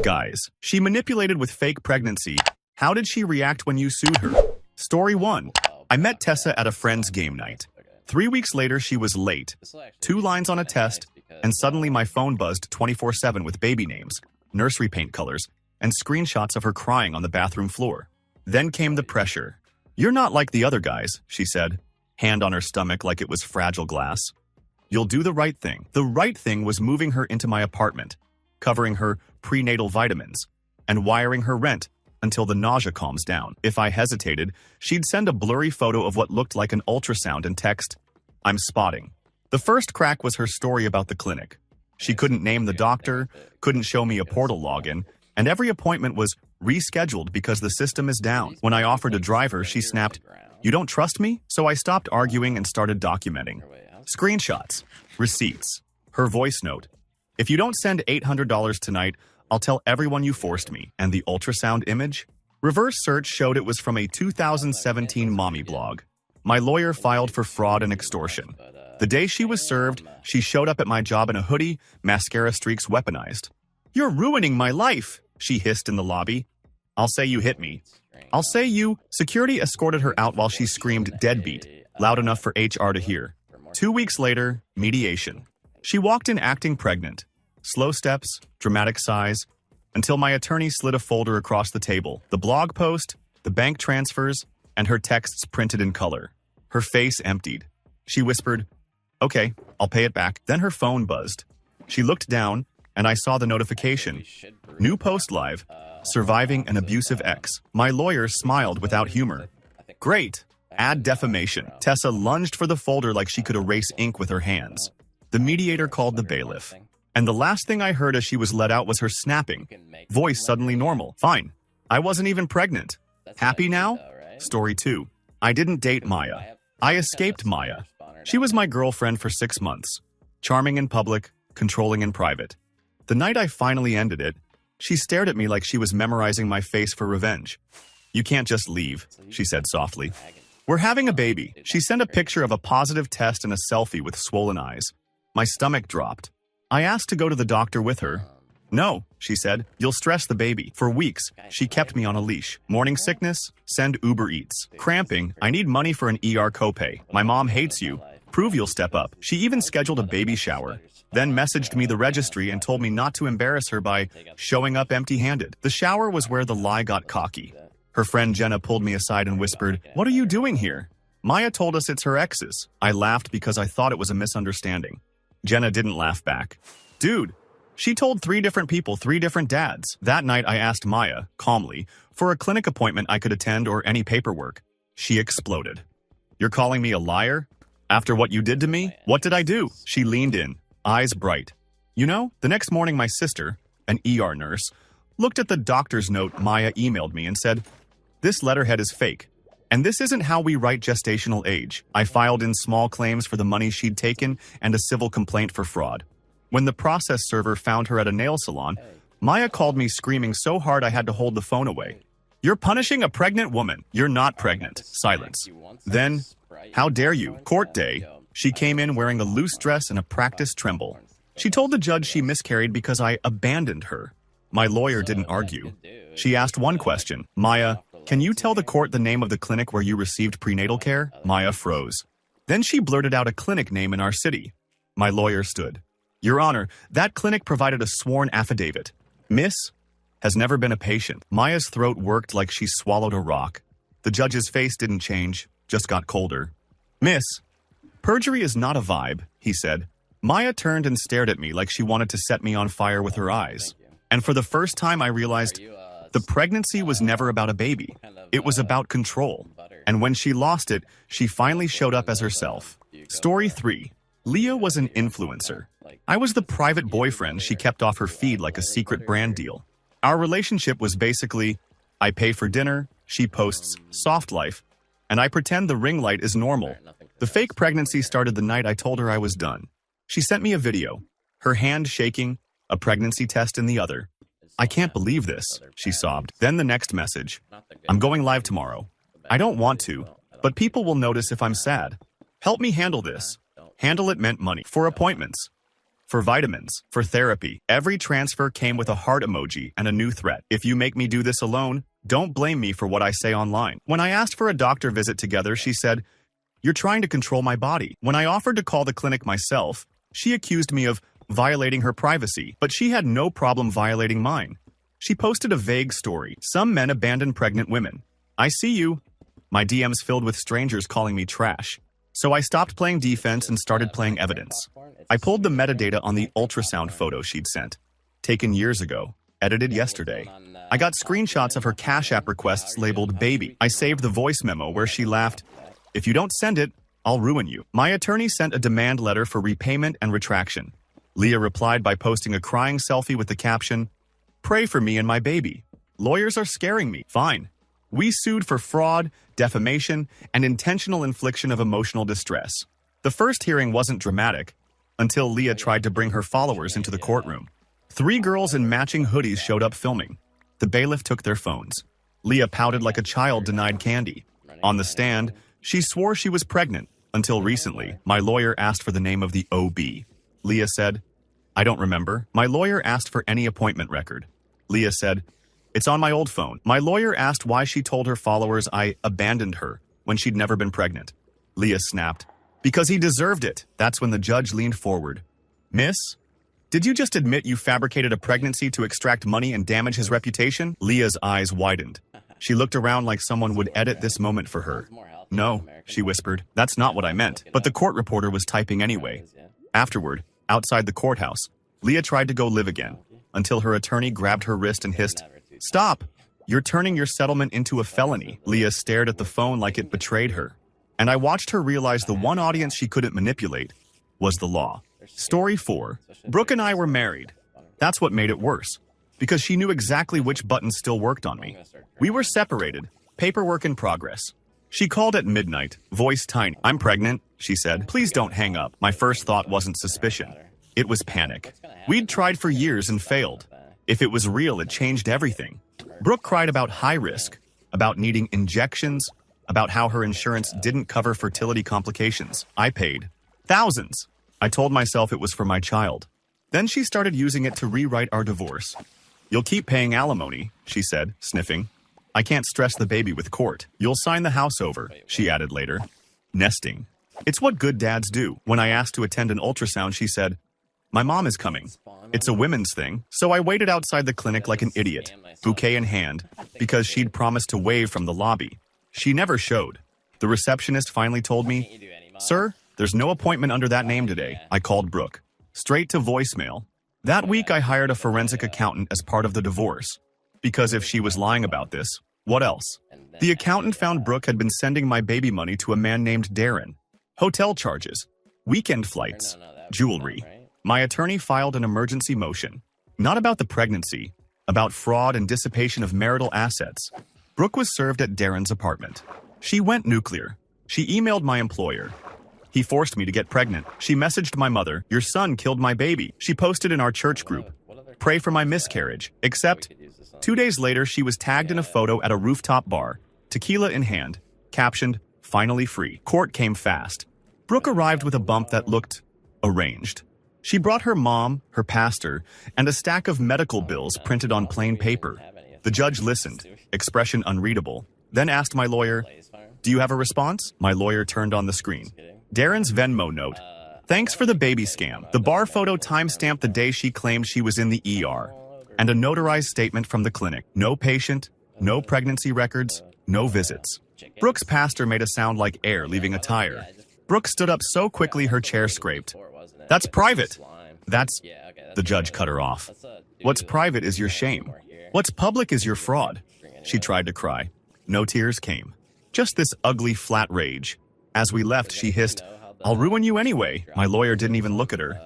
Guys, she manipulated with fake pregnancy. How did she react when you sued her? Story 1. I met Tessa at a friend's game night. 3 weeks later, she was late. 2 lines on a test, and suddenly my phone buzzed 24/7 with baby names, nursery paint colors, and screenshots of her crying on the bathroom floor. Then came the pressure. "You're not like the other guys," she said, hand on her stomach like it was fragile glass. "You'll do the right thing." The right thing was moving her into my apartment, covering her prenatal vitamins, and wiring her rent until the nausea calms down. If I hesitated, she'd send a blurry photo of what looked like an ultrasound and text, "I'm spotting." The first crack was her story about the clinic. She couldn't name the doctor, couldn't show me a portal login, and every appointment was rescheduled because the system is down. When I offered to drive her, she snapped, "You don't trust me?" So I stopped arguing and started documenting. Screenshots, receipts, her voice note. "If you don't send $800 tonight, I'll tell everyone you forced me." And the ultrasound image? Reverse search showed it was from a 2017 mommy blog. My lawyer filed for fraud and extortion. The day she was served, she showed up at my job in a hoodie, mascara streaks weaponized. "You're ruining my life," she hissed in the lobby. "I'll say you hit me. I'll say you..." Security escorted her out while she screamed "deadbeat," loud enough for HR to hear. 2 weeks later, mediation. She walked in acting pregnant. Slow steps, dramatic sighs, until my attorney slid a folder across the table. The blog post, the bank transfers, and her texts printed in color. Her face emptied. She whispered, "Okay, I'll pay it back." Then her phone buzzed. She looked down, and I saw the notification. New post live. Surviving an abusive ex. My lawyer smiled without humor. "Great. Add defamation." Tessa lunged for the folder like she could erase ink with her hands. The mediator called the bailiff. And the last thing I heard as she was let out was her snapping. Voice suddenly normal. "Fine. I wasn't even pregnant. Happy now?" Story 2. I didn't date Maya. I escaped Maya. She was my girlfriend for 6 months. Charming in public, controlling in private. The night I finally ended it, she stared at me like she was memorizing my face for revenge. "You can't just leave," she said softly. "We're having a baby." She sent a picture of a positive test and a selfie with swollen eyes. My stomach dropped. I asked to go to the doctor with her. "No," she said, "you'll stress the baby." For weeks, she kept me on a leash. Morning sickness? Send Uber Eats. Cramping? I need money for an ER copay. My mom hates you. Prove you'll step up. She even scheduled a baby shower. Then messaged me the registry and told me not to embarrass her by showing up empty-handed. The shower was where the lie got cocky. Her friend Jenna pulled me aside and whispered, "What are you doing here?" Maya told us it's her ex's. I laughed because I thought it was a misunderstanding. Jenna didn't laugh back. "Dude, she told 3 different people, 3 different dads." That night I asked Maya, calmly, for a clinic appointment I could attend or any paperwork. She exploded. "You're calling me a liar? After what you did to me? What did I do?" She leaned in, eyes bright. "You know, the next morning my sister, an ER nurse, looked at the doctor's note Maya emailed me and said, 'This letterhead is fake. And this isn't how we write gestational age.' I filed in small claims for the money she'd taken and a civil complaint for fraud. When the process server found her at a nail salon, Maya called me screaming so hard I had to hold the phone away. 'You're punishing a pregnant woman. You're not pregnant.' Silence. Then, 'How dare you?' Court day. She came in wearing a loose dress and a practiced tremble. She told the judge she miscarried because I abandoned her. My lawyer didn't argue. She asked one question. 'Maya, can you tell the court the name of the clinic where you received prenatal care?' Maya froze. Then she blurted out a clinic name in our city. My lawyer stood. 'Your Honor, that clinic provided a sworn affidavit. Miss has never been a patient.' Maya's throat worked like she swallowed a rock. The judge's face didn't change, just got colder. 'Miss, perjury is not a vibe,' he said. Maya turned and stared at me like she wanted to set me on fire with her eyes. And for the first time I realized the pregnancy was never about a baby. It was about control. And when she lost it, she finally showed up as herself. Story 3. Leah was an influencer. I was the private boyfriend she kept off her feed like a secret brand deal. Our relationship was basically, I pay for dinner, she posts soft life, and I pretend the ring light is normal. The fake pregnancy started the night I told her I was done. She sent me a video, her hand shaking, a pregnancy test in the other. "I can't believe this," she sobbed. Then the next message. "I'm going live tomorrow. I don't want to, but people will notice if I'm sad. Help me handle this." Handle it meant money. For appointments. for vitamins, for therapy. Every transfer came with a heart emoji and a new threat. If you make me do this alone, don't blame me for what I say online. When I asked for a doctor visit together, she said, "You're trying to control my body." When I offered to call the clinic myself, she accused me of violating her privacy, but she had no problem violating mine. She posted a vague story. Some men abandon pregnant women. I see you. My DMs filled with strangers calling me trash. So I stopped playing defense and started playing evidence. I pulled the metadata on the ultrasound photo she'd sent, taken years ago, edited yesterday. I got screenshots of her Cash App requests labeled baby. I saved the voice memo where she laughed, "If you don't send it, I'll ruin you." My attorney sent a demand letter for repayment and retraction. Leah replied by posting a crying selfie with the caption, "Pray for me and my baby. Lawyers are scaring me." Fine. We sued for fraud, defamation, and intentional infliction of emotional distress. The first hearing wasn't dramatic until Leah tried to bring her followers into the courtroom. 3 girls in matching hoodies showed up filming. The bailiff took their phones. Leah pouted like a child denied candy. On the stand, she swore she was pregnant. Until recently, my lawyer asked for the name of the OB. Leah said, "I don't remember." My lawyer asked for any appointment record. Leah said, "It's on my old phone." My lawyer asked why she told her followers I abandoned her when she'd never been pregnant. Leah snapped, "Because he deserved it." That's when the judge leaned forward. "Miss, did you just admit you fabricated a pregnancy to extract money and damage his reputation?" Leah's eyes widened. She looked around like someone would edit this moment for her. "No," she whispered, "that's not what I meant." But the court reporter was typing anyway. Afterward, outside the courthouse, Leah tried to go live again, until her attorney grabbed her wrist and hissed, "Stop! You're turning your settlement into a felony." Leah stared at the phone like it betrayed her. And I watched her realize the one audience she couldn't manipulate was the law. Story 4. Brooke and I were married. That's what made it worse, because she knew exactly which buttons still worked on me. We were separated, paperwork in progress. She called at midnight, voice tiny. "I'm pregnant," she said. "Please don't hang up." My first thought wasn't suspicion. It was panic. We'd tried for years and failed. If it was real, it changed everything. Brooke cried about high risk, about needing injections, about how her insurance didn't cover fertility complications. I paid thousands. I told myself it was for my child. Then she started using it to rewrite our divorce. "You'll keep paying alimony," she said, sniffing. "I can't stress the baby with court. You'll sign the house over," she added later. Nesting. "It's what good dads do." When I asked to attend an ultrasound, she said, "My mom is coming. It's a women's thing." So I waited outside the clinic like an idiot, bouquet in hand, because she'd promised to wave from the lobby. She never showed. The receptionist finally told me, "Sir, there's no appointment under that name today." I called Brooke. Straight to voicemail. That week I hired a forensic accountant as part of the divorce. Because if she was lying about this, what else? The accountant found Brooke had been sending my baby money to a man named Darren. Hotel charges, weekend flights, jewelry. My attorney filed an emergency motion. Not about the pregnancy, about fraud and dissipation of marital assets. Brooke was served at Darren's apartment. She went nuclear. She emailed my employer. He forced me to get pregnant. She messaged my mother, "Your son killed my baby." She posted in our church group, "Pray for my miscarriage." Except, 2 days later, she was tagged in a photo at a rooftop bar, tequila in hand, captioned, "Finally free." Court came fast. Brooke arrived with a bump that looked arranged. She brought her mom, her pastor, and a stack of medical bills printed on plain paper. The judge listened, expression unreadable, then asked my lawyer, "Do you have a response?" My lawyer turned on the screen. Darren's Venmo note, "Thanks for the baby scam." The bar photo timestamped the day she claimed she was in the ER, and a notarized statement from the clinic. No patient, no pregnancy records, no visits. Brooke's pastor made a sound like air leaving a tire. Brooke stood up so quickly her chair scraped. "That's private." "That's..." The judge cut her off. "What's private is your shame. What's public is your fraud." She tried to cry. No tears came. Just this ugly, flat rage. As we left, she hissed, "I'll ruin you anyway." My lawyer didn't even look at her.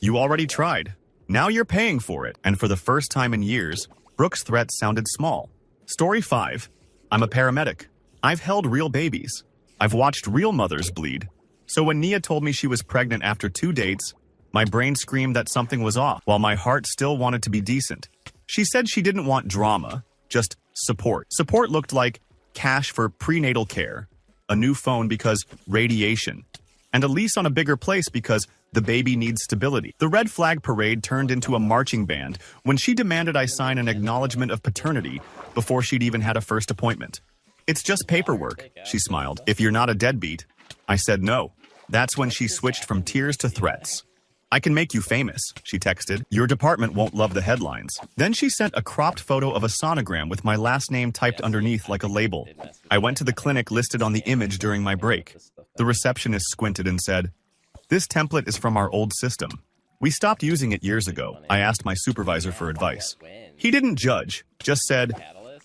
"You already tried. Now you're paying for it." And for the first time in years, Brooke's threat sounded small. Story 5. I'm a paramedic. I've held real babies. I've watched real mothers bleed. So when Nia told me she was pregnant after 2 dates, my brain screamed that something was off, while my heart still wanted to be decent. She said she didn't want drama, just support. Support looked like cash for prenatal care, a new phone because radiation, and a lease on a bigger place because the baby needs stability. The red flag parade turned into a marching band when she demanded I sign an acknowledgement of paternity before she'd even had a first appointment. It's just paperwork, she smiled. If you're not a deadbeat. I said no. That's when she switched from tears to threats. I can make you famous, she texted. Your department won't love the headlines. Then she sent a cropped photo of a sonogram with my last name typed underneath like a label. I went to the clinic listed on the image during my break. The receptionist squinted and said, "This template is from our old system. We stopped using it years ago." I asked my supervisor for advice. He didn't judge, just said,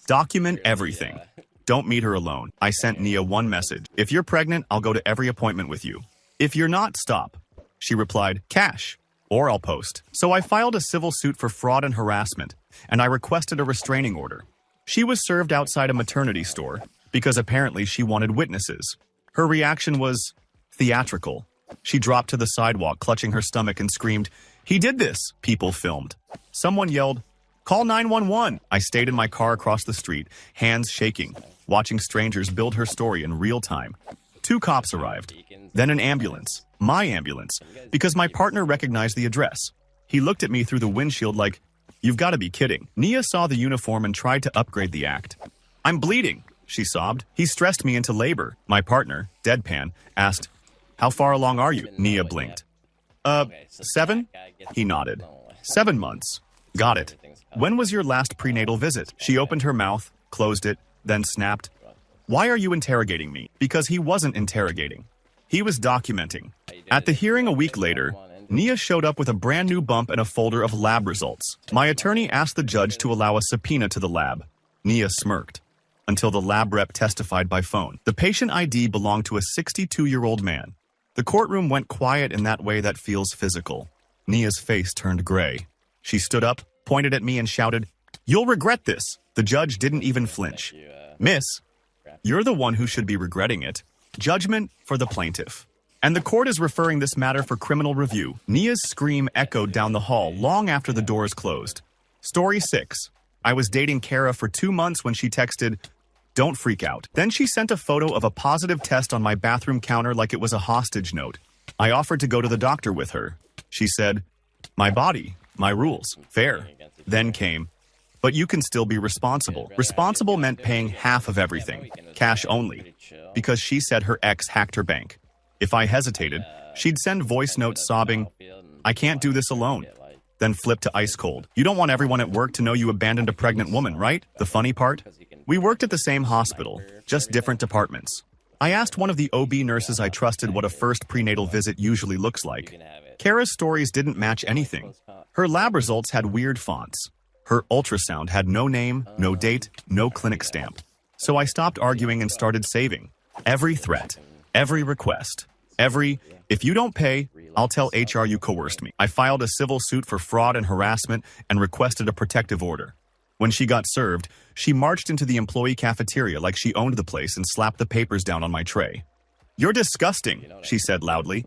"Document everything. Don't meet her alone." I sent Nia one message. "If you're pregnant, I'll go to every appointment with you. If you're not, stop." She replied, "Cash, or I'll post." So I filed a civil suit for fraud and harassment, and I requested a restraining order. She was served outside a maternity store because apparently she wanted witnesses. Her reaction was theatrical. She dropped to the sidewalk, clutching her stomach, and screamed, "He did this!" People filmed. Someone yelled, "Call 911!" I stayed in my car across the street, hands shaking, watching strangers build her story in real time. 2 cops arrived. Then an ambulance. My ambulance. Because my partner recognized the address. He looked at me through the windshield like, "You've got to be kidding." Nia saw the uniform and tried to upgrade the act. "I'm bleeding," she sobbed. "He stressed me into labor." My partner, deadpan, asked, "How far along are you?" Nia blinked. 7? He nodded. 7 months. Got it. When was your last prenatal visit? She opened her mouth, closed it, then snapped, "Why are you interrogating me?" Because he wasn't interrogating. He was documenting. At the hearing a week later, Nia showed up with a brand new bump and a folder of lab results. My attorney asked the judge to allow a subpoena to the lab. Nia smirked. Until the lab rep testified by phone. The patient ID belonged to a 62-year-old man. The courtroom went quiet in that way that feels physical. Nia's face turned gray. She stood up, pointed at me, and shouted, "You'll regret this." The judge didn't even flinch. "Miss, you're the one who should be regretting it. Judgment for the plaintiff. And the court is referring this matter for criminal review." Nia's scream echoed down the hall long after the doors closed. Story 6. I was dating Kara for 2 months when she texted, "Don't freak out." Then she sent a photo of a positive test on my bathroom counter like it was a hostage note. I offered to go to the doctor with her. She said, "My body, my rules, fair." Then came, "But you can still be responsible." Responsible meant paying half of everything, cash only, because she said her ex hacked her bank. If I hesitated, she'd send voice notes sobbing, "I can't do this alone." Then flip to ice cold. "You don't want everyone at work to know you abandoned a pregnant woman, right?" The funny part? We worked at the same hospital, just different departments. I asked one of the OB nurses I trusted what a first prenatal visit usually looks like. Kara's stories didn't match anything. Her lab results had weird fonts. Her ultrasound had no name, no date, no clinic stamp. So I stopped arguing and started saving. Every threat, every request, every, "If you don't pay, I'll tell HR you coerced me." I filed a civil suit for fraud and harassment and requested a protective order. When she got served, she marched into the employee cafeteria like she owned the place and slapped the papers down on my tray. "You're disgusting," she said loudly.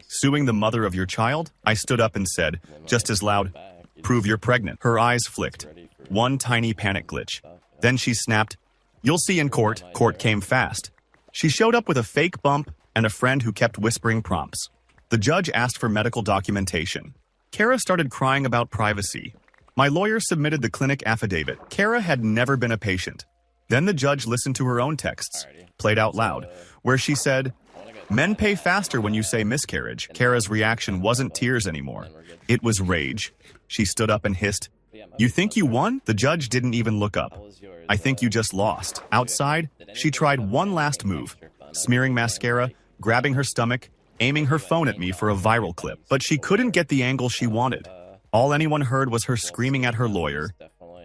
"Suing the mother of your child?" I stood up and said, just as loud, "Prove you're pregnant." Her eyes flicked. One tiny panic glitch. Then she snapped, "You'll see in court." Court came fast. She showed up with a fake bump and a friend who kept whispering prompts. The judge asked for medical documentation. Kara started crying about privacy. My lawyer submitted the clinic affidavit. Kara had never been a patient. Then the judge listened to her own texts, played out loud, where she said, "Men pay faster when you say miscarriage." Kara's reaction wasn't tears anymore. It was rage. She stood up and hissed, "You think you won?" The judge didn't even look up. "I think you just lost." Outside, she tried one last move, smearing mascara, grabbing her stomach, aiming her phone at me for a viral clip. But she couldn't get the angle she wanted. All anyone heard was her screaming at her lawyer,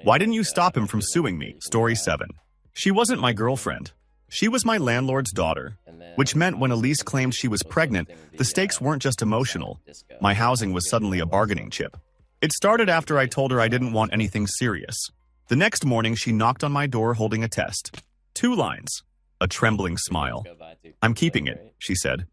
"Why didn't you stop him from suing me?" Story 7. She wasn't my girlfriend. She was my landlord's daughter, which meant when Elise claimed she was pregnant, the stakes weren't just emotional. My housing was suddenly a bargaining chip. It started after I told her I didn't want anything serious. The next morning, she knocked on my door holding a test. 2 lines. A trembling smile. "I'm keeping it," she said.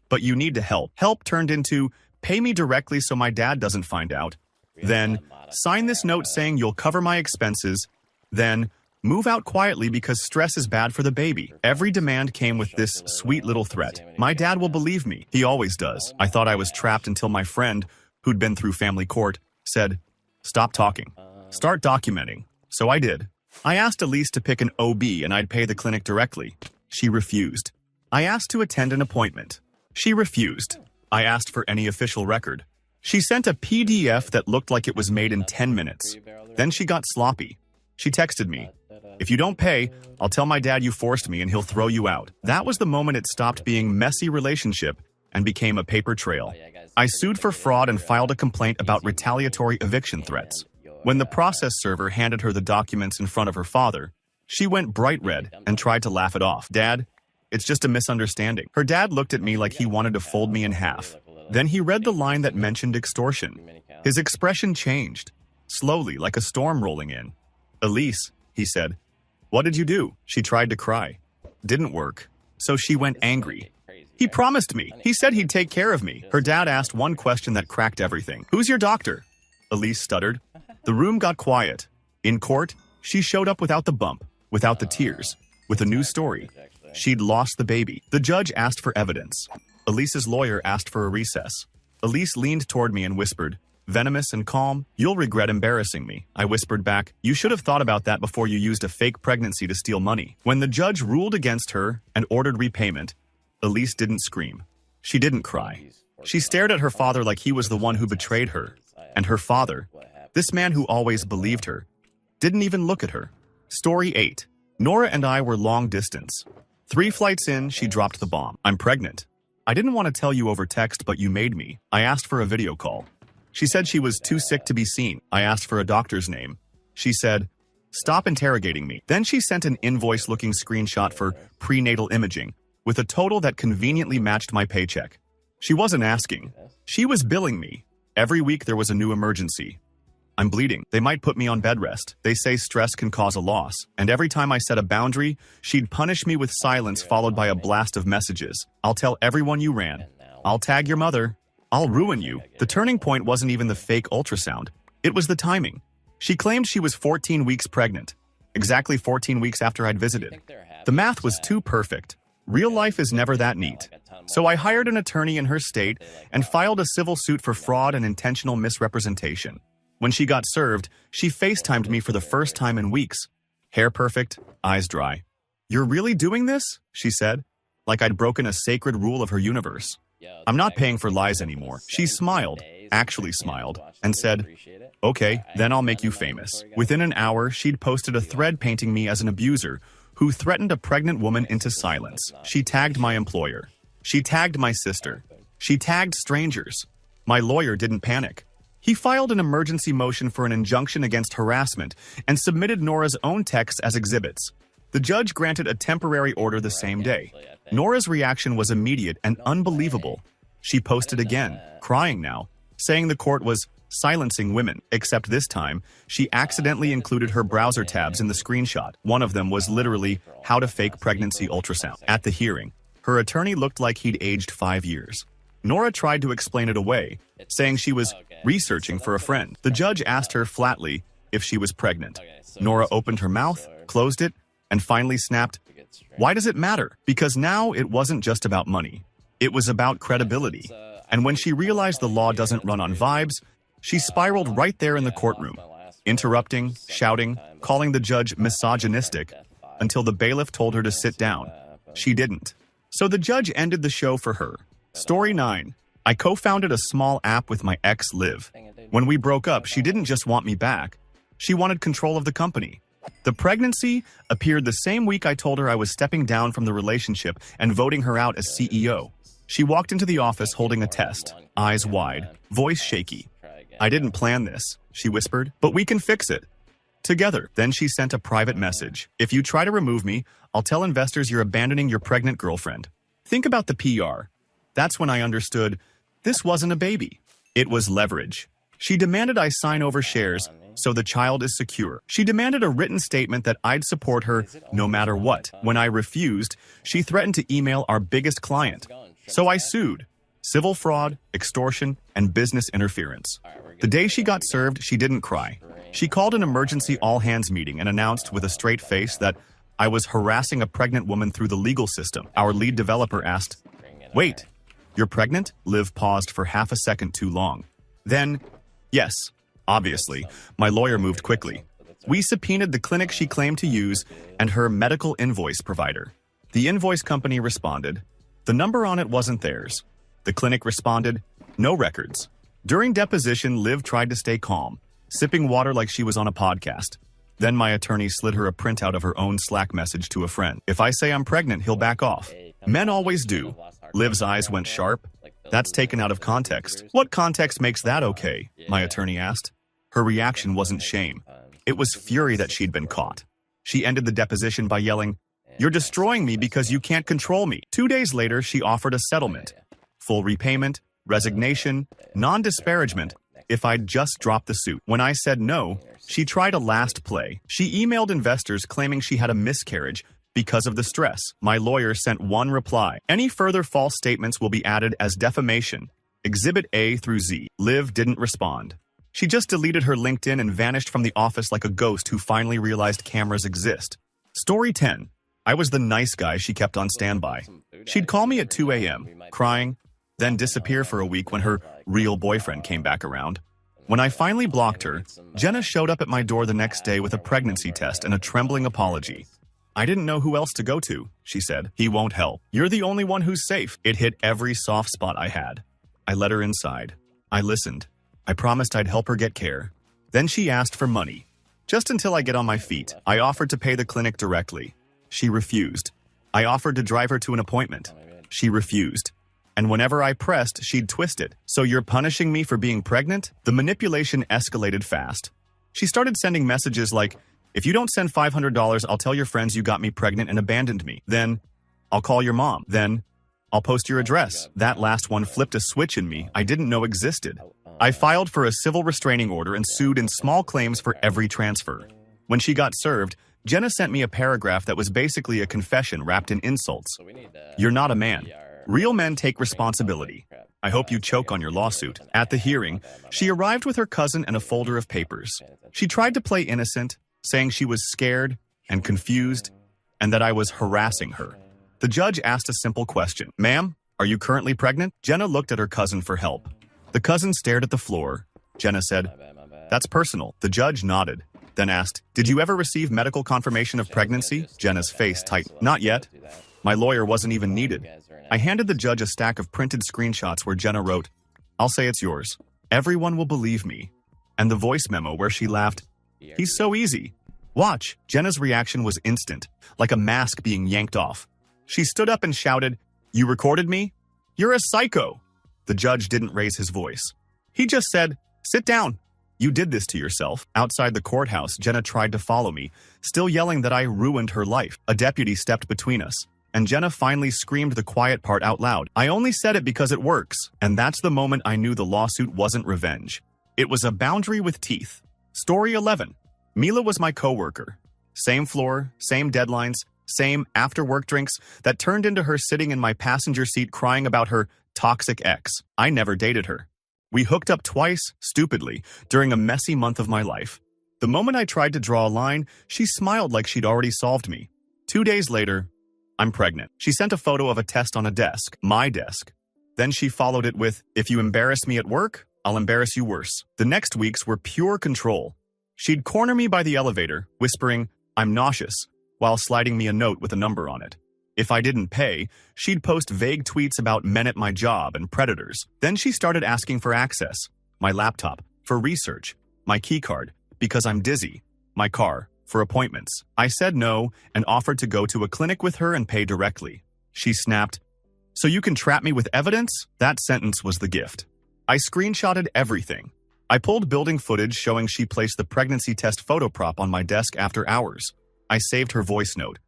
"But you need to help." Help turned into, "Pay me directly so my dad doesn't find out." Then, "Sign this note saying you'll cover my expenses." Then, Move out quietly because stress is bad for the baby. Every demand came with this sweet little threat. My dad will believe me. He always does. I thought I was trapped until my friend, who'd been through family court, said, "Stop talking. Start documenting." So I did. I asked Elise to pick an OB and I'd pay the clinic directly. She refused. I asked to attend an appointment. She refused. I asked for any official record. She sent a PDF that looked like it was made in 10 minutes. Then she got sloppy. She texted me, "If you don't pay, I'll tell my dad you forced me and he'll throw you out." That was the moment it stopped being messy relationship and became a paper trail. I sued for fraud and filed a complaint about retaliatory eviction threats. When the process server handed her the documents in front of her father, she went bright red and tried to laugh it off. "Dad, it's just a misunderstanding." Her dad looked at me like he wanted to fold me in half. Then he read the line that mentioned extortion. His expression changed, slowly like a storm rolling in. "Elise," he said, "what did you do?" She tried to cry. Didn't work. So she went angry. "He promised me. He said he'd take care of me." Her dad asked one question that cracked everything. "Who's your doctor?" Elise stuttered. The room got quiet. In court, she showed up without the bump, without the tears, with a new story. She'd lost the baby. The judge asked for evidence. Elise's lawyer asked for a recess. Elise leaned toward me and whispered, venomous and calm, "You'll regret embarrassing me." I whispered back, "You should have thought about that before you used a fake pregnancy to steal money." When the judge ruled against her and ordered repayment, Elise didn't scream. She didn't cry. She stared at her father like he was the one who betrayed her. And her father, this man who always believed her, didn't even look at her. Story 8. Nora and I were long distance. 3 flights in, she dropped the bomb. "I'm pregnant. I didn't want to tell you over text, but you made me." I asked for a video call. She said she was too sick to be seen. I asked for a doctor's name. She said, "Stop interrogating me." Then she sent an invoice-looking screenshot for prenatal imaging, with a total that conveniently matched my paycheck. She wasn't asking. She was billing me. Every week there was a new emergency. "I'm bleeding. They might put me on bed rest. They say stress can cause a loss." And every time I set a boundary, she'd punish me with silence followed by a blast of messages. "I'll tell everyone you ran. I'll tag your mother. I'll ruin you." The turning point wasn't even the fake ultrasound. It was the timing. She claimed she was 14 weeks pregnant, exactly 14 weeks after I'd visited. The math was too perfect. Real life is never that neat. So I hired an attorney in her state and filed a civil suit for fraud and intentional misrepresentation. When she got served, she FaceTimed me for the first time in weeks. Hair perfect, eyes dry. "You're really doing this?" she said, like I'd broken a sacred rule of her universe. "I'm not paying for lies anymore." She smiled, actually smiled, and said, "Okay, then I'll make you famous." Within an hour, she'd posted a thread painting me as an abuser who threatened a pregnant woman into silence. She tagged my employer. She tagged my sister. She tagged strangers. My lawyer didn't panic. He filed an emergency motion for an injunction against harassment and submitted Nora's own texts as exhibits. The judge granted a temporary order the same day. Nora's reaction was immediate and unbelievable. She posted again, crying now, saying the court was silencing women, except this time, she accidentally included her browser tabs in the screenshot. One of them was literally how to fake pregnancy ultrasound. At the hearing, her attorney looked like he'd aged 5 years. Nora tried to explain it away, saying she was researching for a friend. The judge asked her flatly if she was pregnant. Nora opened her mouth, closed it, and finally snapped, "Why does it matter?" Because now it wasn't just about money. It was about credibility. And when she realized the law doesn't run on vibes, she spiraled right there in the courtroom, interrupting, shouting, calling the judge misogynistic, until the bailiff told her to sit down. She didn't. So the judge ended the show for her. Story 9. I co-founded a small app with my ex, Liv. When we broke up, she didn't just want me back. She wanted control of the company. The pregnancy appeared the same week I told her I was stepping down from the relationship and voting her out as CEO. She walked into the office holding a test, eyes wide, voice shaky. "I didn't plan this," she whispered, "but we can fix it together." Then she sent a private message. "If you try to remove me, I'll tell investors you're abandoning your pregnant girlfriend." Think about the PR. That's when I understood this wasn't a baby. It was leverage. She demanded I sign over shares so the child is secure. She demanded a written statement that I'd support her no matter what. When I refused, she threatened to email our biggest client. So I sued. civil fraud, extortion, and business interference. The day she got served, she didn't cry. She called an emergency all-hands meeting and announced with a straight face that I was harassing a pregnant woman through the legal system. Our lead developer asked, "Wait, you're pregnant?" Liv paused for half a second too long. Then, yes, obviously, my lawyer moved quickly. We subpoenaed the clinic she claimed to use and her medical invoice provider. The invoice company responded. The number on it wasn't theirs. The clinic responded, no records. During deposition, Liv tried to stay calm, sipping water like she was on a podcast. Then my attorney slid her a printout of her own Slack message to a friend. If I say I'm pregnant, he'll back off. Men always do. Liv's eyes went sharp. That's taken out of context. What context makes that okay? My attorney asked. Her reaction wasn't shame. It was fury that she'd been caught. She ended the deposition by yelling, "You're destroying me because you can't control me." 2 days later, she offered a settlement. Full repayment, resignation, non-disparagement, if I'd just dropped the suit. When I said no, she tried a last play. She emailed investors claiming she had a miscarriage because of the stress. My lawyer sent one reply. Any further false statements will be added as defamation. Exhibit A through Z. Liv didn't respond. She just deleted her LinkedIn and vanished from the office like a ghost who finally realized cameras exist. Story 10. I was the nice guy she kept on standby. She'd call me at 2 a.m., crying, then disappear for a week when her real boyfriend came back around. When I finally blocked her, Jenna showed up at my door the next day with a pregnancy test and a trembling apology. "I didn't know who else to go to," she said. "He won't help. You're the only one who's safe." It hit every soft spot I had. I let her inside. I listened. I promised I'd help her get care. Then she asked for money. Just until I get on my feet, I offered to pay the clinic directly. She refused. I offered to drive her to an appointment. She refused. And whenever I pressed, she'd twist it. "So you're punishing me for being pregnant?" The manipulation escalated fast. She started sending messages like, "If you don't send $500, I'll tell your friends you got me pregnant and abandoned me. Then, I'll call your mom. Then, I'll post your address." That last one flipped a switch in me I didn't know existed. I filed for a civil restraining order and sued in small claims for every transfer. When she got served, Jenna sent me a paragraph that was basically a confession wrapped in insults. "You're not a man. Real men take responsibility. I hope you choke on your lawsuit." At the hearing, she arrived with her cousin and a folder of papers. She tried to play innocent, saying she was scared and confused and that I was harassing her. The judge asked a simple question. "Ma'am, are you currently pregnant?" Jenna looked at her cousin for help. The cousin stared at the floor. Jenna said, "That's personal." The judge nodded, then asked, "Did you ever receive medical confirmation of pregnancy?" Jenna's face tightened. "Not yet. My lawyer wasn't even needed." I handed the judge a stack of printed screenshots where Jenna wrote, "I'll say it's yours. Everyone will believe me." And the voice memo where she laughed, "He's so easy. Watch." Jenna's reaction was instant, like a mask being yanked off. She stood up and shouted, "You recorded me? You're a psycho." The judge didn't raise his voice. He just said, "Sit down. You did this to yourself." Outside the courthouse, Jenna tried to follow me, still yelling that I ruined her life. A deputy stepped between us, and Jenna finally screamed the quiet part out loud. "I only said it because it works." And that's the moment I knew the lawsuit wasn't revenge. It was a boundary with teeth. Story 11. Mila was my coworker. Same floor, same deadlines, same after-work drinks that turned into her sitting in my passenger seat crying about her toxic ex. I never dated her. We hooked up twice, stupidly, during a messy month of my life. The moment I tried to draw a line, she smiled like she'd already solved me. 2 days later, I'm pregnant. She sent a photo of a test on a desk, my desk. Then she followed it with, "If you embarrass me at work, I'll embarrass you worse." The next weeks were pure control. She'd corner me by the elevator, whispering, "I'm nauseous," while sliding me a note with a number on it. If I didn't pay, she'd post vague tweets about men at my job and predators. Then she started asking for access, my laptop, for research, my keycard, because I'm dizzy, my car, for appointments. I said no and offered to go to a clinic with her and pay directly. She snapped, "So you can trap me with evidence?" That sentence was the gift. I screenshotted everything. I pulled building footage showing she placed the pregnancy test photo prop on my desk after hours. I saved her voice note.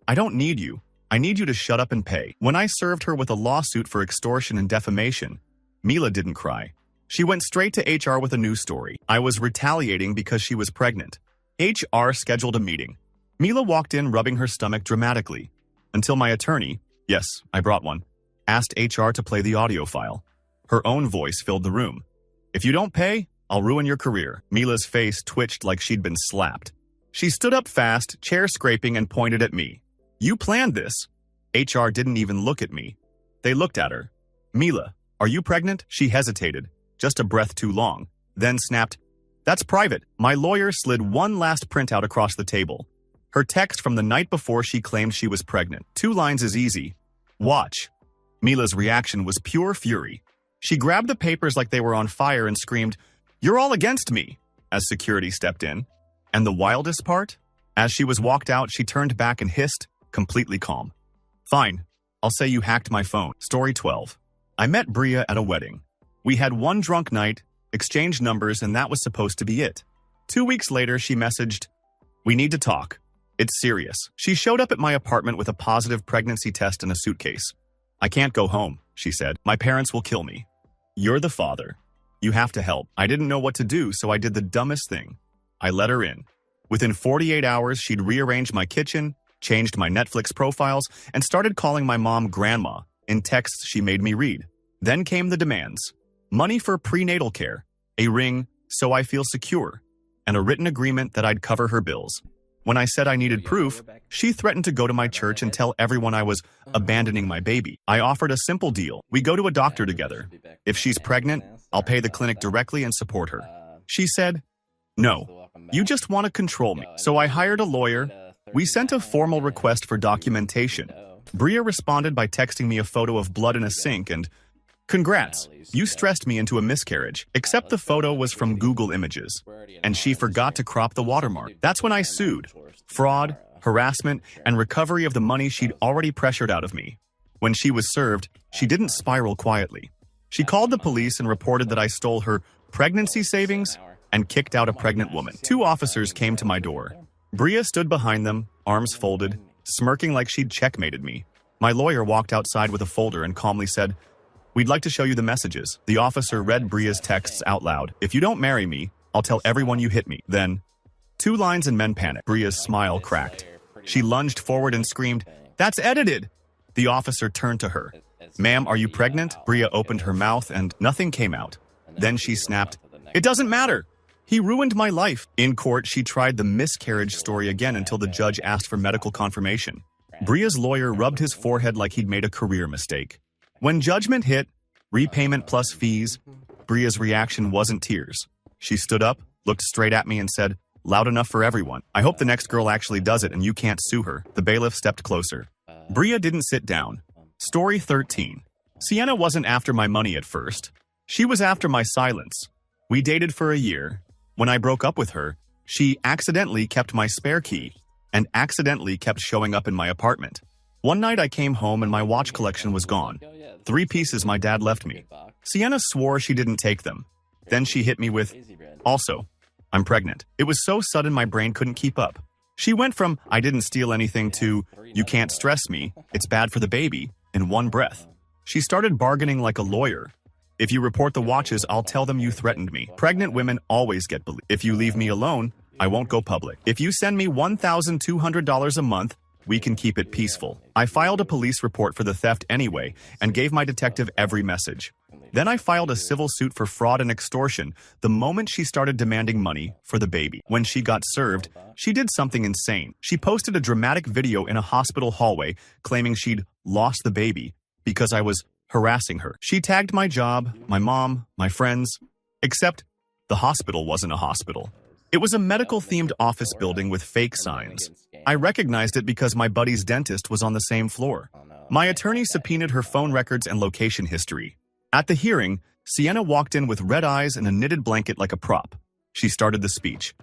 "I don't need you. I need you to shut up and pay." When I served her with a lawsuit for extortion and defamation, Mila didn't cry. She went straight to HR with a news story. I was retaliating because she was pregnant. HR scheduled a meeting. Mila walked in rubbing her stomach dramatically, until my attorney, yes, I brought one, asked HR to play the audio file. Her own voice filled the room. If you don't pay, I'll ruin your career. Mila's face twitched like she'd been slapped. She stood up fast, chair scraping, and pointed at me. You planned this. HR didn't even look at me. They looked at her. Mila, are you pregnant? She hesitated, just a breath too long, then snapped, That's private. My lawyer slid one last printout across the table. Her text from the night before she claimed she was pregnant. 2 lines is easy. Watch. Mila's reaction was pure fury. She grabbed the papers like they were on fire and screamed, You're all against me, as security stepped in. And the wildest part? As she was walked out, she turned back and hissed, completely calm. Fine. I'll say you hacked my phone. Story 12. I met Bria at a wedding. We had one drunk night, exchanged numbers, and that was supposed to be it. 2 weeks later, she messaged, We need to talk. It's serious. She showed up at my apartment with a positive pregnancy test in a suitcase. I can't go home, she said. My parents will kill me. You're the father. You have to help. I didn't know what to do, so I did the dumbest thing. I let her in. Within 48 hours, she'd rearranged my kitchen, changed my Netflix profiles, and started calling my mom grandma in texts she made me read. Then came the demands. Money for prenatal care, a ring so I feel secure, and a written agreement that I'd cover her bills. When I said I needed proof, she threatened to go to my church and tell everyone I was abandoning my baby. I offered a simple deal. We go to a doctor together. If she's pregnant, I'll pay the clinic directly and support her. She said, No, you just want to control me. So I hired a lawyer. We sent a formal request for documentation. Bria responded by texting me a photo of blood in a sink and, Congrats, you stressed me into a miscarriage, except the photo was from Google Images, and she forgot to crop the watermark. That's when I sued. Fraud, harassment, and recovery of the money she'd already pressured out of me. When she was served, she didn't spiral quietly. She called the police and reported that I stole her pregnancy savings and kicked out a pregnant woman. 2 officers came to my door. Bria stood behind them, arms folded, smirking like she'd checkmated me. My lawyer walked outside with a folder and calmly said, We'd like to show you the messages. The officer read Bria's texts out loud. If you don't marry me, I'll tell everyone you hit me. Then, 2 lines and men panicked. Bria's smile cracked. She lunged forward and screamed, That's edited! The officer turned to her. Ma'am, are you pregnant? Bria opened her mouth and nothing came out. Then she snapped, It doesn't matter! He ruined my life. In court, she tried the miscarriage story again until the judge asked for medical confirmation. Bria's lawyer rubbed his forehead like he'd made a career mistake. When judgment hit, repayment plus fees, Bria's reaction wasn't tears. She stood up, looked straight at me and said, Loud enough for everyone. I hope the next girl actually does it and you can't sue her. The bailiff stepped closer. Bria didn't sit down. Story 13. Sienna wasn't after my money at first. She was after my silence. We dated for a year. When I broke up with her, she accidentally kept my spare key and accidentally kept showing up in my apartment. One night I came home and my watch collection was gone. 3 pieces my dad left me. Sienna swore she didn't take them. Then she hit me with, Also, I'm pregnant. It was so sudden my brain couldn't keep up. She went from, I didn't steal anything to, you can't stress me, it's bad for the baby, in one breath. She started bargaining like a lawyer. If you report the watches, I'll tell them you threatened me. Pregnant women always get believed. If you leave me alone, I won't go public. If you send me $1,200 a month, we can keep it peaceful. I filed a police report for the theft anyway and gave my detective every message. Then I filed a civil suit for fraud and extortion the moment she started demanding money for the baby. When she got served, she did something insane. She posted a dramatic video in a hospital hallway claiming she'd lost the baby because I was harassing her. She tagged my job, my mom, my friends, except the hospital wasn't a hospital. It was a medical-themed office building with fake signs. I recognized it because my buddy's dentist was on the same floor. My attorney subpoenaed her phone records and location history. At the hearing, Sienna walked in with red eyes and a knitted blanket like a prop. She started the speech.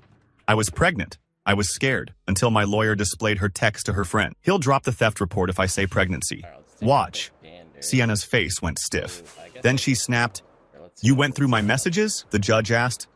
I was pregnant. I was scared, until my lawyer displayed her text to her friend. He'll drop the theft report if I say pregnancy. Watch. Sienna's face went stiff. Then she snapped, You went through my messages? The judge asked.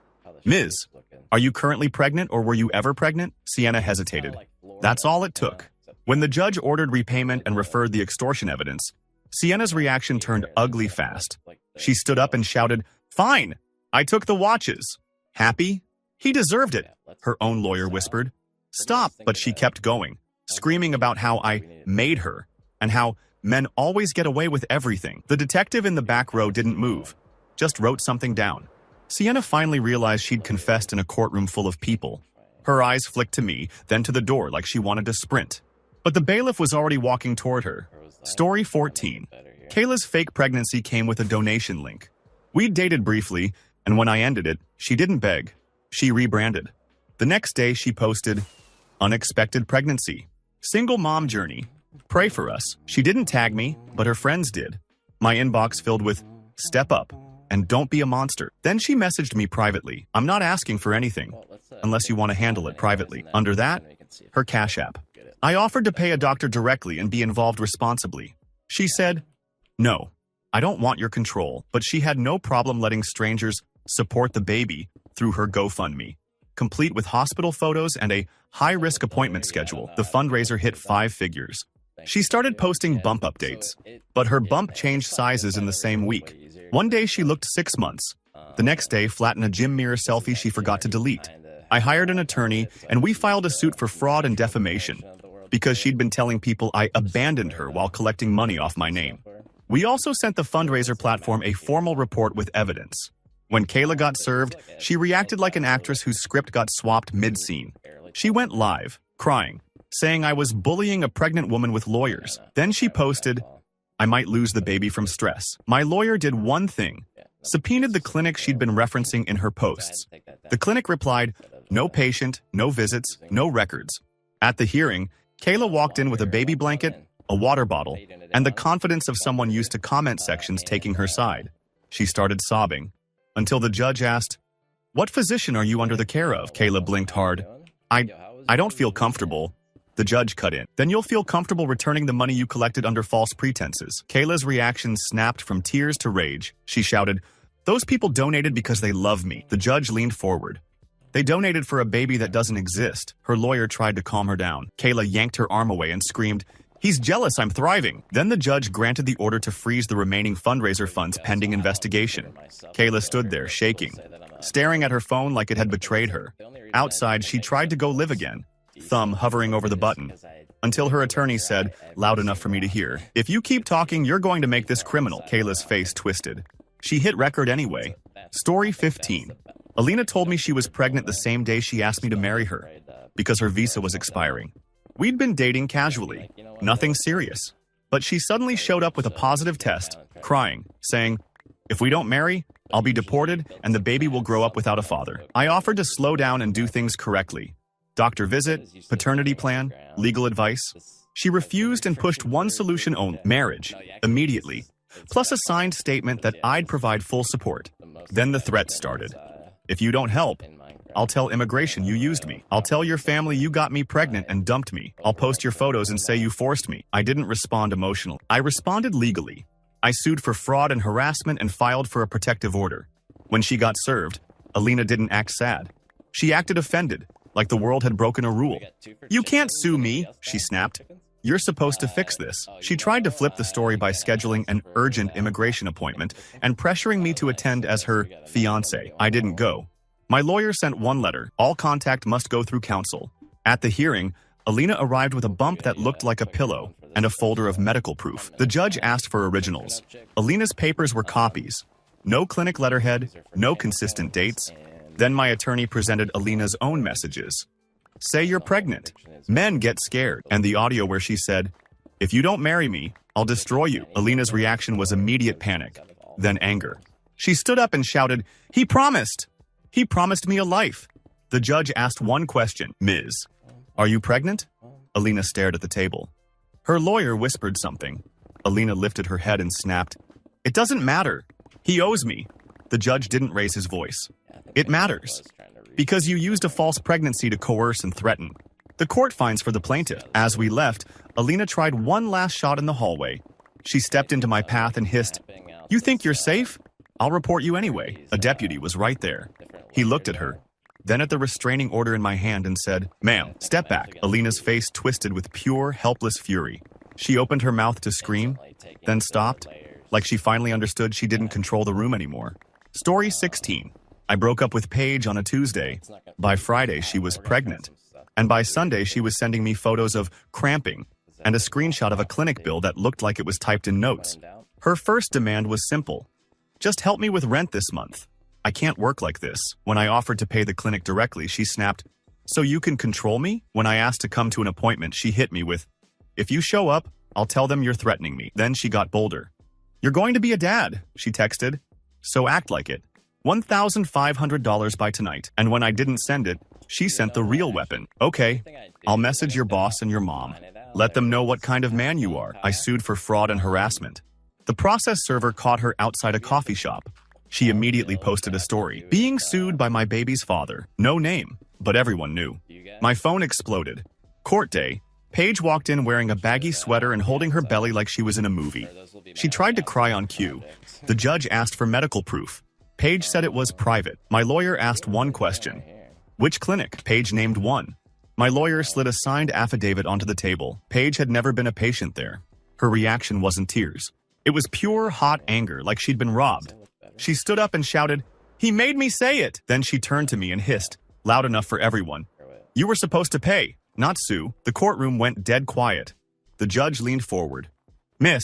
Ms., are you currently pregnant or were you ever pregnant? Sienna hesitated. That's all it took. When the judge ordered repayment and referred the extortion evidence, Sienna's reaction turned ugly fast. She stood up and shouted, Fine, I took the watches. Happy? He deserved it, her own lawyer whispered. Stop, but she kept going, screaming about how I made her and how men always get away with everything. The detective in the back row didn't move. just wrote something down. Sienna finally realized she'd confessed in a courtroom full of people. Her eyes flicked to me, then to the door like she wanted to sprint. But the bailiff was already walking toward her. Story 14. Kayla's fake pregnancy came with a donation link. We'd dated briefly, and when I ended it, she didn't beg. She rebranded. The next day she posted, "Unexpected pregnancy. Single mom journey. Pray for us." She didn't tag me, but her friends did. My inbox filled with, "Step up, and don't be a monster." Then she messaged me privately. "I'm not asking for anything, unless you want to handle it privately." Under that, her Cash App. I offered to pay a doctor directly and be involved responsibly. She said, "No, I don't want your control," but she had no problem letting strangers support the baby through her GoFundMe. Complete with hospital photos and a high-risk appointment schedule, the fundraiser hit 5 figures. She started posting bump updates, but her bump changed sizes in the same week. One day she looked 6 months. The next day, flattened a gym mirror selfie she forgot to delete. I hired an attorney, and we filed a suit for fraud and defamation because she'd been telling people I abandoned her while collecting money off my name. We also sent the fundraiser platform a formal report with evidence. When Kayla got served, she reacted like an actress whose script got swapped mid-scene. She went live, crying, saying I was bullying a pregnant woman with lawyers. Then she posted, "I might lose the baby from stress." My lawyer did one thing, subpoenaed the clinic she'd been referencing in her posts. The clinic replied, "No patient, no visits, no records." At the hearing, Kayla walked in with a baby blanket, a water bottle, and the confidence of someone used to comment sections taking her side. She started sobbing, until the judge asked, "What physician are you under the care of?" Kayla blinked hard. I don't feel comfortable." The judge cut in. "Then you'll feel comfortable returning the money you collected under false pretenses." Kayla's reaction snapped from tears to rage. She shouted, "Those people donated because they love me." The judge leaned forward. "They donated for a baby that doesn't exist." Her lawyer tried to calm her down. Kayla yanked her arm away and screamed, "He's jealous, I'm thriving." Then the judge granted the order to freeze the remaining fundraiser funds pending investigation. Kayla stood there, shaking, staring at her phone like it had betrayed her. Outside, she tried to go live again, thumb hovering over the button, until her attorney said, loud enough for me to hear, "If you keep talking, you're going to make this criminal." Kayla's face twisted. She hit record anyway. Story 15. Alina told me she was pregnant the same day she asked me to marry her, because her visa was expiring. We'd been dating casually, nothing serious. But she suddenly showed up with a positive test, crying, saying, "If we don't marry, I'll be deported and the baby will grow up without a father." I offered to slow down and do things correctly. Doctor visit, paternity plan, legal advice. She refused and pushed one solution only, marriage, immediately, plus a signed statement that I'd provide full support. Then the threats started. "If you don't help, I'll tell immigration you used me. I'll tell your family you got me pregnant and dumped me. I'll post your photos and say you forced me." I didn't respond emotionally. I responded legally. I sued for fraud and harassment and filed for a protective order. When she got served, Alina didn't act sad. She acted offended, like the world had broken a rule. "You can't sue me," she snapped. "You're supposed to fix this." She tried to flip the story by scheduling an urgent immigration appointment and pressuring me to attend as her fiancé. I didn't go. My lawyer sent one letter. All contact must go through counsel. At the hearing, Alina arrived with a bump that looked like a pillow and a folder of medical proof. The judge asked for originals. Alina's papers were copies. No clinic letterhead, no consistent dates. Then my attorney presented Alina's own messages. "Say you're pregnant. Men get scared." And the audio where she said, "If you don't marry me, I'll destroy you." Alina's reaction was immediate panic, then anger. She stood up and shouted, "He promised! He promised me a life." The judge asked one question, "Ms. Are you pregnant?" Alina stared at the table. Her lawyer whispered something. Alina lifted her head and snapped, "It doesn't matter. He owes me." The judge didn't raise his voice. "It matters. Because you used a false pregnancy to coerce and threaten. The court finds for the plaintiff." As we left, Alina tried one last shot in the hallway. She stepped into my path and hissed, "You think you're safe? I'll report you anyway." A deputy was right there. He looked at her, then at the restraining order in my hand and said, "Ma'am, step back." Alina's face twisted with pure, helpless fury. She opened her mouth to scream, then stopped, like she finally understood she didn't control the room anymore. Story 16. I broke up with Paige on a Tuesday. By Friday, she was pregnant. And by Sunday, she was sending me photos of cramping and a screenshot of a clinic bill that looked like it was typed in notes. Her first demand was simple. Just help me with rent this month. I can't work like this. When I offered to pay the clinic directly, she snapped, so you can control me? When I asked to come to an appointment, she hit me with, if you show up, I'll tell them you're threatening me. Then she got bolder. You're going to be a dad, she texted. So act like it. $1,500 by tonight. And when I didn't send it, she sent the real weapon. Okay, I'll message your boss and your mom. Let them know what kind of man you are. I sued for fraud and harassment. The process server caught her outside a coffee shop. She immediately posted a story. Being sued by my baby's father. No name, but everyone knew. My phone exploded. Court day. Paige walked in wearing a baggy sweater and holding her belly like she was in a movie. She tried to cry on cue. The judge asked for medical proof. Paige said it was private. My lawyer asked one question. Which clinic? Paige named one. My lawyer slid a signed affidavit onto the table. Paige had never been a patient there. Her reaction wasn't tears. It was pure, hot anger, like she'd been robbed. She stood up and shouted, "He made me say it!" Then she turned to me and hissed, loud enough for everyone. You were supposed to pay, not sue. The courtroom went dead quiet. The judge leaned forward. Miss,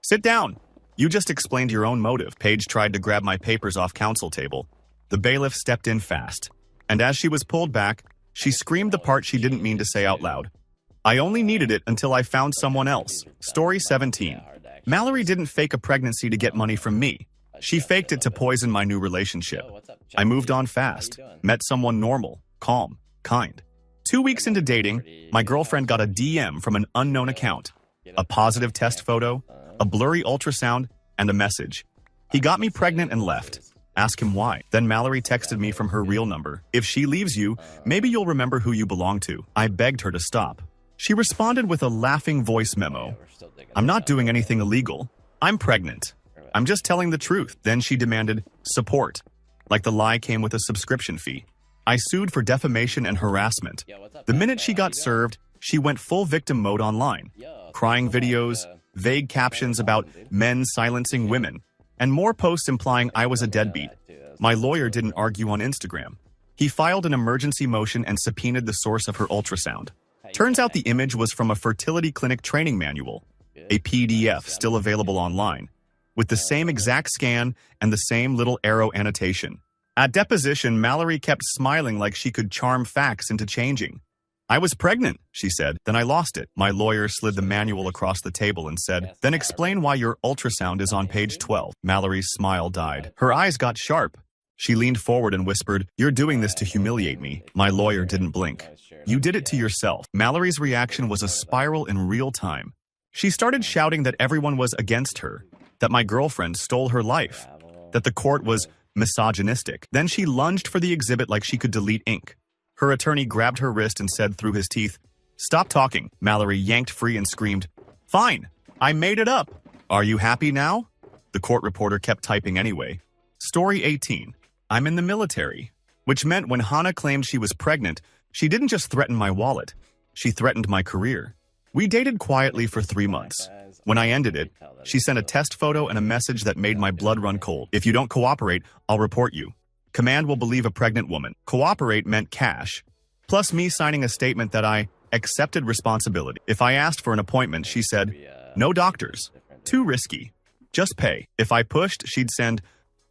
sit down. You just explained your own motive. Paige tried to grab my papers off counsel table. The bailiff stepped in fast. And as she was pulled back, she screamed the part she didn't mean to say out loud. I only needed it until I found someone else. Story 17. Mallory didn't fake a pregnancy to get money from me. She faked it to poison my new relationship. I moved on fast, met someone normal, calm, kind. 2 weeks into dating, my girlfriend got a DM from an unknown account. A positive test photo, a blurry ultrasound, and a message. He got me pregnant and left. Ask him why. Then Mallory texted me from her real number. If she leaves you, maybe you'll remember who you belong to. I begged her to stop. She responded with a laughing voice memo. I'm not doing anything illegal. I'm pregnant. I'm just telling the truth. Then she demanded support, like the lie came with a subscription fee. I sued for defamation and harassment. The minute she got served, she went full victim mode online. Crying videos, vague captions about men silencing women, and more posts implying I was a deadbeat. My lawyer didn't argue on Instagram. He filed an emergency motion and subpoenaed the source of her ultrasound. Turns out the image was from a fertility clinic training manual, a PDF still available online, with the same exact scan and the same little arrow annotation. At deposition, Mallory kept smiling like she could charm facts into changing. I was pregnant, she said. Then I lost it. My lawyer slid the manual across the table and said, then explain why your ultrasound is on page 12. Mallory's smile died. Her eyes got sharp. She leaned forward and whispered, you're doing this to humiliate me. My lawyer didn't blink. You did it to yourself. Mallory's reaction was a spiral in real time. She started shouting that everyone was against her, that my girlfriend stole her life, that the court was misogynistic. Then she lunged for the exhibit like she could delete ink. Her attorney grabbed her wrist and said through his teeth, stop talking. Mallory yanked free and screamed, fine, I made it up. Are you happy now? The court reporter kept typing anyway. Story 18. I'm in the military, which meant when Hannah claimed she was pregnant, she didn't just threaten my wallet. She threatened my career. We dated quietly for 3 months. When I ended it, she sent a test photo and a message that made my blood run cold. If you don't cooperate, I'll report you. Command will believe a pregnant woman. Cooperate meant cash, plus me signing a statement that I accepted responsibility. If I asked for an appointment, she said, no doctors. Too risky. Just pay. If I pushed, she'd send,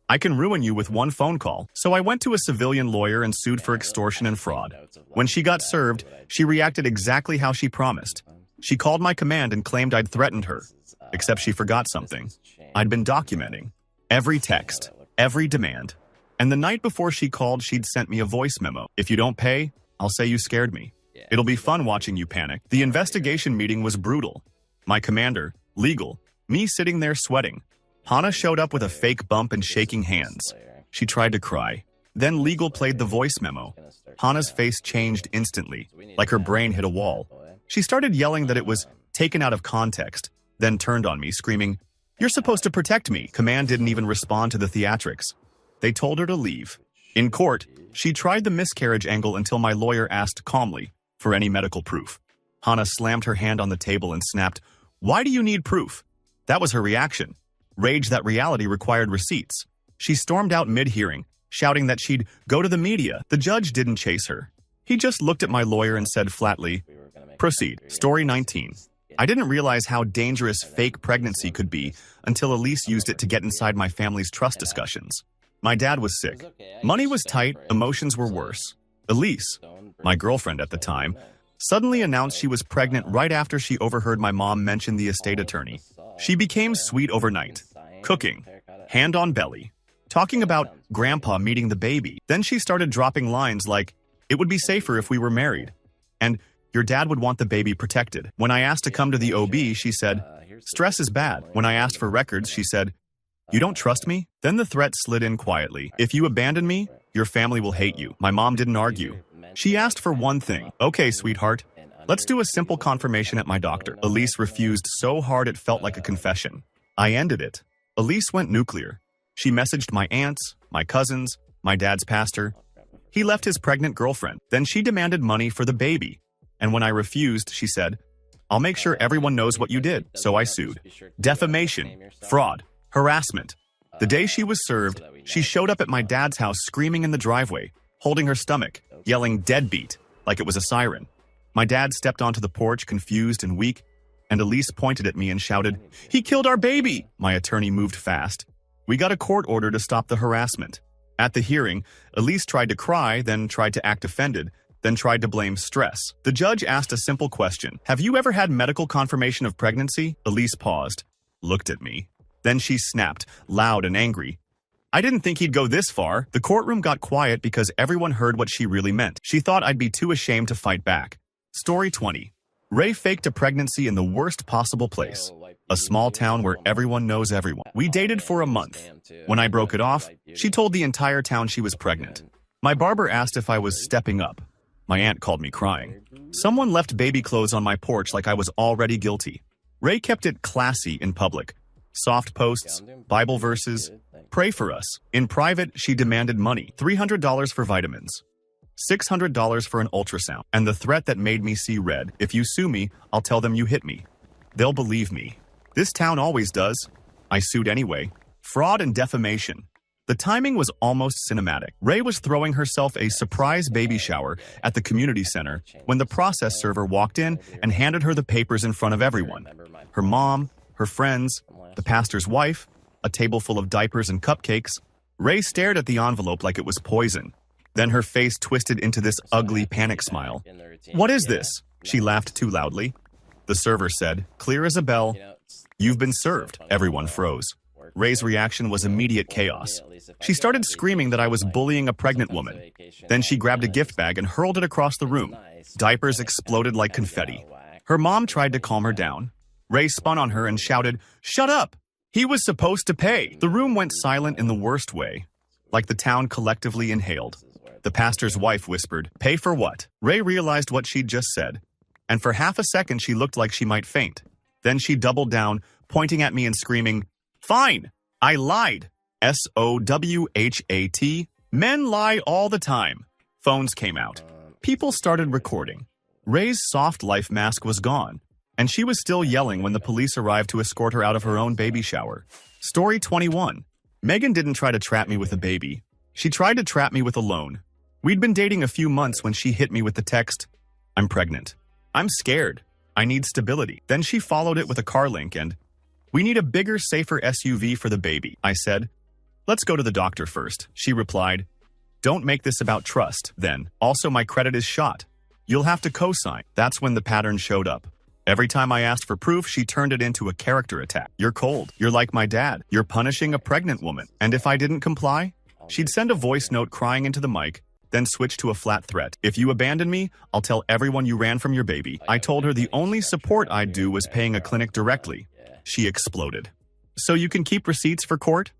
I can ruin you with one phone call. So I went to a civilian lawyer and sued for extortion and fraud. When she got served, she reacted exactly how she promised. She called my command and claimed I'd threatened her, except she forgot something. I'd been documenting every text, every demand. And the night before she called, she'd sent me a voice memo. If you don't pay, I'll say you scared me. It'll be fun watching you panic. The investigation meeting was brutal. My commander, legal, me sitting there sweating. Hannah showed up with a fake bump and shaking hands. She tried to cry. Then legal played the voice memo. Hannah's face changed instantly, like her brain hit a wall. She started yelling that it was taken out of context, then turned on me, screaming, you're supposed to protect me. Command didn't even respond to the theatrics. They told her to leave. In court, she tried the miscarriage angle until my lawyer asked calmly for any medical proof. Hannah slammed her hand on the table and snapped, why do you need proof? That was her reaction. Rage that reality required receipts. She stormed out mid-hearing, shouting that she'd go to the media. The judge didn't chase her. He just looked at my lawyer and said flatly, proceed. Story 19. I didn't realize how dangerous fake pregnancy could be until Elise used it to get inside my family's trust discussions. My dad was sick. Money was tight, emotions were worse. Elise, my girlfriend at the time, suddenly announced she was pregnant right after she overheard my mom mention the estate attorney. She became sweet overnight, cooking, hand on belly, talking about grandpa meeting the baby. Then she started dropping lines like, "It would be safer if we were married," and "Your dad would want the baby protected." When I asked to come to the OB, she said, "Stress is bad." When I asked for records, she said, "You don't trust me?" Then the threat slid in quietly. "If you abandon me, your family will hate you." My mom didn't argue. She asked for one thing. "Okay, sweetheart, let's do a simple confirmation at my doctor." Elise refused so hard it felt like a confession. I ended it. Elise went nuclear. She messaged my aunts, my cousins, my dad's pastor. He left his pregnant girlfriend. Then she demanded money for the baby. And when I refused, she said, "I'll make sure everyone knows what you did." So I sued. Defamation, fraud, harassment. The day she was served, she showed up at my dad's house screaming in the driveway, holding her stomach, yelling "deadbeat" like it was a siren. My dad stepped onto the porch confused and weak, and Elise pointed at me and shouted, "He killed our baby!" My attorney moved fast. We got a court order to stop the harassment. At the hearing, Elise tried to cry, then tried to act offended, then tried to blame stress. The judge asked a simple question. "Have you ever had medical confirmation of pregnancy?" Elise paused, looked at me. Then she snapped, loud and angry. I didn't think he'd go this far. The courtroom got quiet because everyone heard what she really meant. She thought I'd be too ashamed to fight back. Story 20. Ray faked a pregnancy in the worst possible place. A small town where everyone knows everyone. We dated for a month. When I broke it off, she told the entire town she was pregnant. My barber asked if I was stepping up. My aunt called me crying. Someone left baby clothes on my porch like I was already guilty. Ray kept it classy in public. Soft posts, Bible verses, "Pray for us." In private, she demanded money, $300 for vitamins, $600 for an ultrasound, and the threat that made me see red: "If you sue me, I'll tell them you hit me. They'll believe me." This town always does. I sued anyway. Fraud and defamation. The timing was almost cinematic. Ray was throwing herself a surprise baby shower at the community center when the process server walked in and handed her the papers in front of everyone. Her mom, her friends, the pastor's wife, a table full of diapers and cupcakes. Ray stared at the envelope like it was poison. Then her face twisted into this ugly panic smile. "What is this?" She laughed too loudly. The server said, clear as a bell, "You've been served." Everyone froze. Ray's reaction was immediate chaos. She started screaming that I was bullying a pregnant woman. Then she grabbed a gift bag and hurled it across the room. Diapers exploded like confetti. Her mom tried to calm her down. Ray spun on her and shouted, "Shut up! He was supposed to pay." The room went silent in the worst way, like the town collectively inhaled. The pastor's wife whispered, "Pay for what?" Ray realized what she'd just said, and for half a second she looked like she might faint. Then she doubled down, pointing at me and screaming, "Fine! I lied! SOWHAT. Men lie all the time." Phones came out. People started recording. Ray's soft life mask was gone, and she was still yelling when the police arrived to escort her out of her own baby shower. Story 21. Megan didn't try to trap me with a baby. She tried to trap me with a loan. We'd been dating a few months when she hit me with the text, "I'm pregnant. I'm scared. I need stability." Then she followed it with a car link and, "We need a bigger, safer SUV for the baby." I said, "Let's go to the doctor first." She replied, "Don't make this about trust." Then, "Also, my credit is shot. You'll have to co-sign." That's when the pattern showed up. Every time I asked for proof, she turned it into a character attack. "You're cold. You're like my dad. You're punishing a pregnant woman." And if I didn't comply, she'd send a voice note crying into the mic, then switch to a flat threat. "If you abandon me, I'll tell everyone you ran from your baby." I told her the only support I'd do was paying a clinic directly. She exploded. "So you can keep receipts for court?"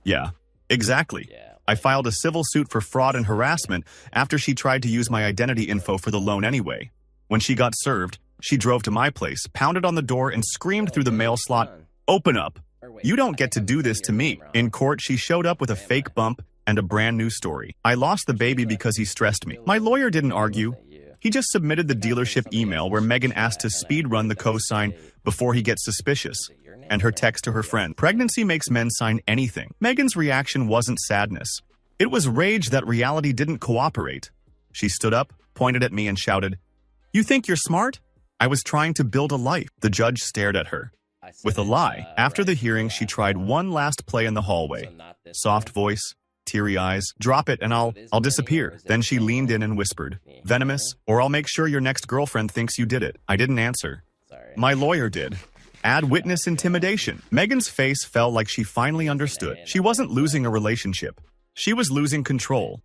"Yeah, exactly." I filed a civil suit for fraud and harassment after she tried to use my identity info for the loan anyway. When she got served, she drove to my place, pounded on the door, and screamed through the mail slot, "Open up! You don't get to do this to me." In court, she showed up with a fake bump and a brand new story. I lost the baby because he stressed me. My lawyer didn't argue. He just submitted the dealership email where Megan asked to speed run the cosign before he gets suspicious, and her text to her friend, "Pregnancy makes men sign anything." Megan's reaction wasn't sadness. It was rage that reality didn't cooperate. She stood up, pointed at me, and shouted, "You think you're smart?" I was trying to build a life. The judge stared at her. With a lie. After the hearing, she tried one last play in the hallway. Soft voice, teary eyes. Drop it and I'll disappear. Then she leaned in and whispered, venomous, or I'll make sure your next girlfriend thinks you did it. I didn't answer. My lawyer did. Add witness intimidation. Megan's face fell like she finally understood. She wasn't losing a relationship. She was losing control.